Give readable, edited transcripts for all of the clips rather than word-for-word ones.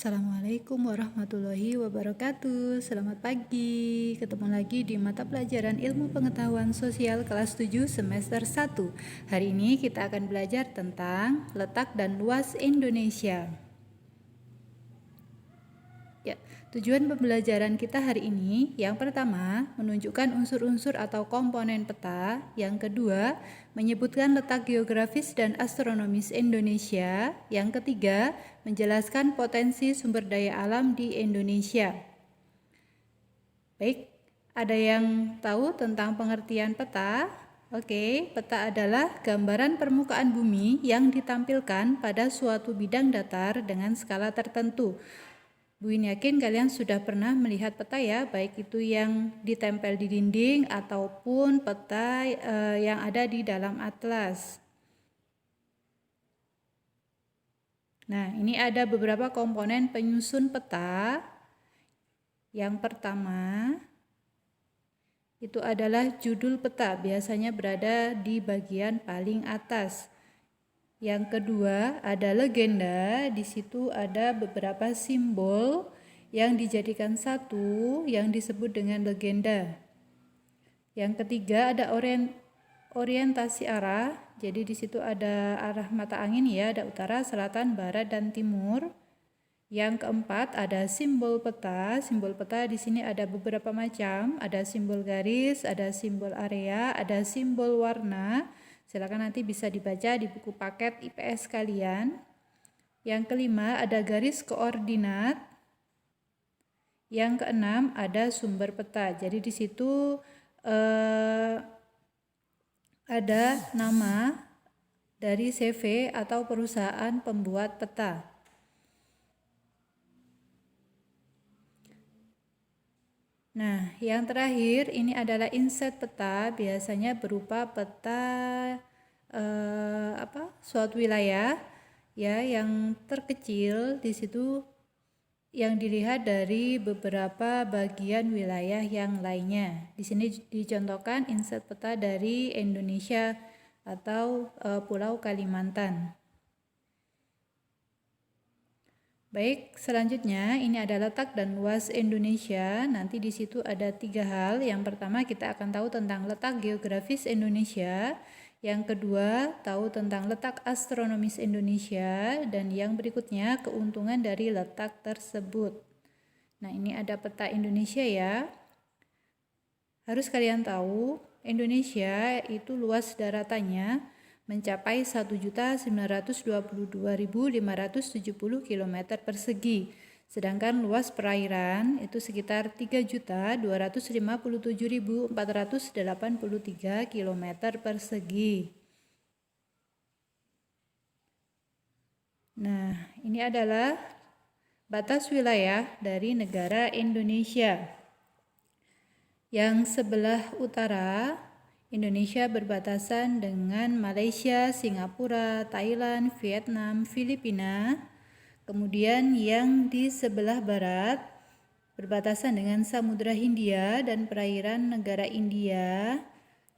Assalamualaikum warahmatullahi wabarakatuh. Selamat pagi. Ketemu lagi di mata pelajaran Ilmu Pengetahuan Sosial kelas 7 semester 1. Hari ini kita akan belajar tentang letak dan luas Indonesia. Ya, tujuan pembelajaran kita hari ini yang pertama, menunjukkan unsur-unsur atau komponen peta. Yang kedua, menyebutkan letak geografis dan astronomis Indonesia. Yang ketiga, menjelaskan potensi sumber daya alam di Indonesia. Baik, ada yang tahu tentang pengertian peta? Oke, peta adalah gambaran permukaan bumi yang ditampilkan pada suatu bidang datar dengan skala tertentu. Bu Win yakin kalian sudah pernah melihat peta ya, baik itu yang ditempel di dinding ataupun peta yang ada di dalam atlas. Nah, ini ada beberapa komponen penyusun peta. Yang pertama, itu adalah judul peta, biasanya berada di bagian paling atas. Yang kedua ada legenda, di situ ada beberapa simbol yang dijadikan satu yang disebut dengan legenda. Yang ketiga ada orientasi arah, jadi di situ ada arah mata angin ya, ada utara, selatan, barat, dan timur. Yang keempat ada simbol peta. Simbol peta di sini ada beberapa macam, ada simbol garis, ada simbol area, ada simbol warna. Silakan nanti bisa dibaca di buku paket IPS kalian. Yang kelima ada garis koordinat. Yang keenam ada sumber peta. Jadi di situ ada nama dari CV atau perusahaan pembuat peta. Nah, yang terakhir ini adalah inset peta, biasanya berupa peta suatu wilayah ya yang terkecil. Di situ yang dilihat dari beberapa bagian wilayah yang lainnya. Di sini dicontohkan inset peta dari Indonesia atau Pulau Kalimantan. Baik, selanjutnya ini ada letak dan luas Indonesia. Nanti di situ ada 3 hal. Yang pertama kita akan tahu tentang letak geografis Indonesia. Yang kedua, tahu tentang letak astronomis Indonesia. Dan yang berikutnya, keuntungan dari letak tersebut. Nah, ini ada peta Indonesia ya. Harus kalian tahu, Indonesia itu luas daratannya mencapai 1.922.570 km persegi. Sedangkan luas perairan itu sekitar 3.257.483 km persegi. Nah, ini adalah batas wilayah dari negara Indonesia. Yang sebelah utara, Indonesia berbatasan dengan Malaysia, Singapura, Thailand, Vietnam, Filipina. Kemudian yang di sebelah barat berbatasan dengan Samudra Hindia dan perairan negara India.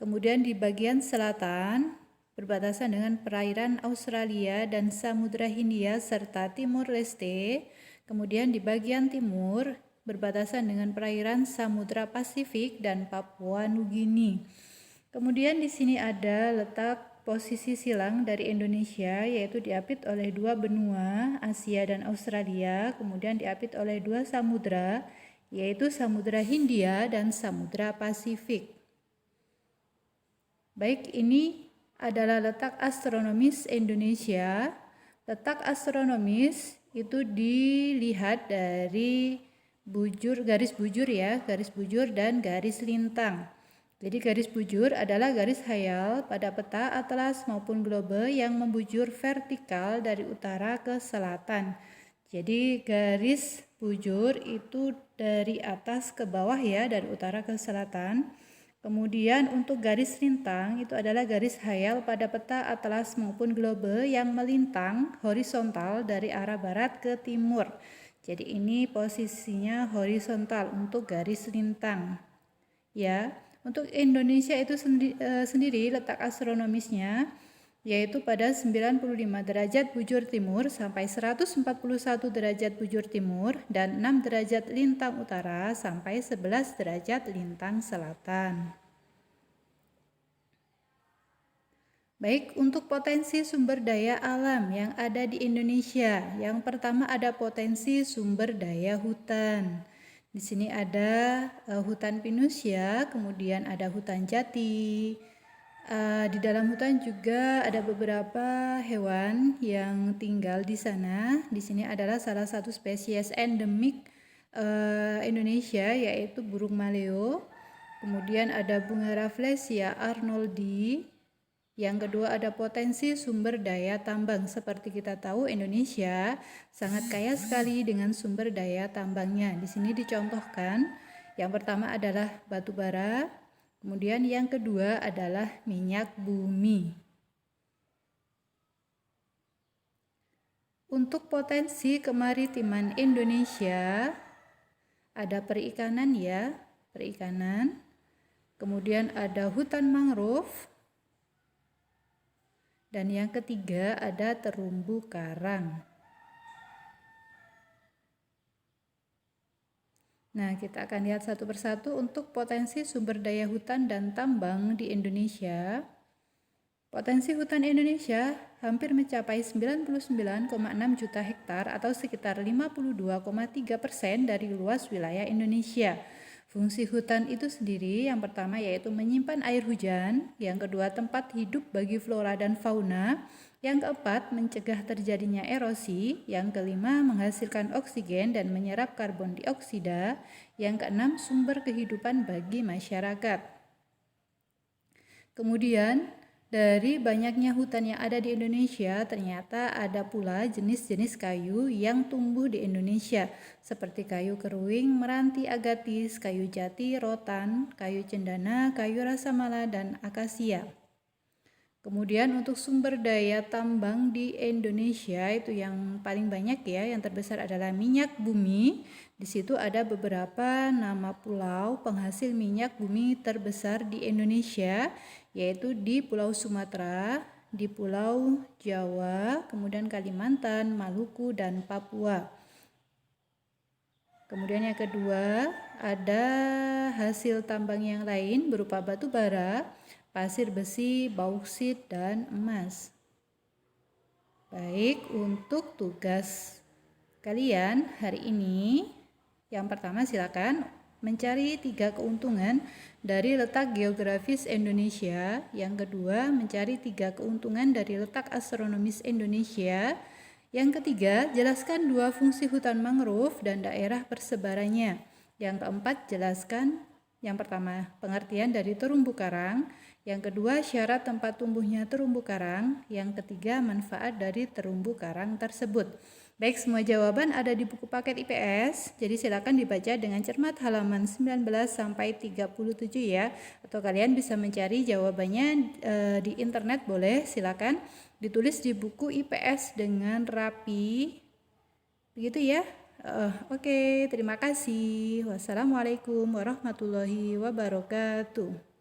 Kemudian di bagian selatan berbatasan dengan perairan Australia dan Samudra Hindia serta Timur Leste. Kemudian di bagian timur berbatasan dengan perairan Samudra Pasifik dan Papua Nugini. Kemudian di sini ada letak posisi silang dari Indonesia, yaitu diapit oleh 2 benua, Asia dan Australia, kemudian diapit oleh 2 samudra, yaitu Samudra Hindia dan Samudra Pasifik. Baik, ini adalah letak astronomis Indonesia. Letak astronomis itu dilihat dari garis bujur ya, garis bujur dan garis lintang. Jadi garis bujur adalah garis hayal pada peta, atlas maupun globe yang membujur vertikal dari utara ke selatan. Jadi garis bujur itu dari atas ke bawah ya, dari utara ke selatan. Kemudian untuk garis lintang itu adalah garis hayal pada peta, atlas maupun globe yang melintang horizontal dari arah barat ke timur. Jadi ini posisinya horizontal untuk garis lintang. Ya, untuk Indonesia itu sendiri letak astronomisnya yaitu pada 95 derajat bujur timur sampai 141 derajat bujur timur dan 6 derajat lintang utara sampai 11 derajat lintang selatan. Baik, untuk potensi sumber daya alam yang ada di Indonesia. Yang pertama ada potensi sumber daya hutan. Di sini ada hutan pinus ya, kemudian ada hutan jati. Di dalam hutan juga ada beberapa hewan yang tinggal di sana. Di sini adalah salah satu spesies endemik Indonesia, yaitu burung maleo. Kemudian ada bunga Rafflesia arnoldi. Yang kedua ada potensi sumber daya tambang. Seperti kita tahu Indonesia sangat kaya sekali dengan sumber daya tambangnya. Di sini dicontohkan yang pertama adalah batu bara, kemudian yang kedua adalah minyak bumi. Untuk potensi kemaritiman Indonesia ada perikanan ya, perikanan. Kemudian ada hutan mangrove. Dan yang ketiga ada terumbu karang. Nah, kita akan lihat satu persatu untuk potensi sumber daya hutan dan tambang di Indonesia. Potensi hutan Indonesia hampir mencapai 99,6 juta hektar atau sekitar 52,3% dari luas wilayah Indonesia. Fungsi hutan itu sendiri yang pertama yaitu menyimpan air hujan, yang kedua tempat hidup bagi flora dan fauna, yang keempat mencegah terjadinya erosi, yang kelima menghasilkan oksigen dan menyerap karbon dioksida, yang keenam sumber kehidupan bagi masyarakat. Kemudian dari banyaknya hutan yang ada di Indonesia, ternyata ada pula jenis-jenis kayu yang tumbuh di Indonesia, seperti kayu keruing, meranti agatis, kayu jati, rotan, kayu cendana, kayu rasamala, dan akasia. Kemudian untuk sumber daya tambang di Indonesia itu yang paling banyak ya, yang terbesar adalah minyak bumi. Di situ ada beberapa nama pulau penghasil minyak bumi terbesar di Indonesia, yaitu di Pulau Sumatera, di Pulau Jawa, kemudian Kalimantan, Maluku, dan Papua. Kemudian yang kedua, ada hasil tambang yang lain berupa batu bara, pasir besi, bauksit, dan emas. Baik, untuk tugas kalian hari ini, yang pertama silakan mencari 3 keuntungan dari letak geografis Indonesia. Yang kedua, mencari 3 keuntungan dari letak astronomis Indonesia. Yang ketiga, jelaskan 2 fungsi hutan mangrove dan daerah persebarannya. Yang keempat, jelaskan yang pertama, pengertian dari terumbu karang. Yang kedua, syarat tempat tumbuhnya terumbu karang. Yang ketiga, manfaat dari terumbu karang tersebut. Baik, semua jawaban ada di buku paket IPS. Jadi silakan dibaca dengan cermat halaman 19 sampai 37 ya. Atau kalian bisa mencari jawabannya di internet boleh, silakan ditulis di buku IPS dengan rapi. Begitu ya. Oke, terima kasih. Wassalamualaikum warahmatullahi wabarakatuh.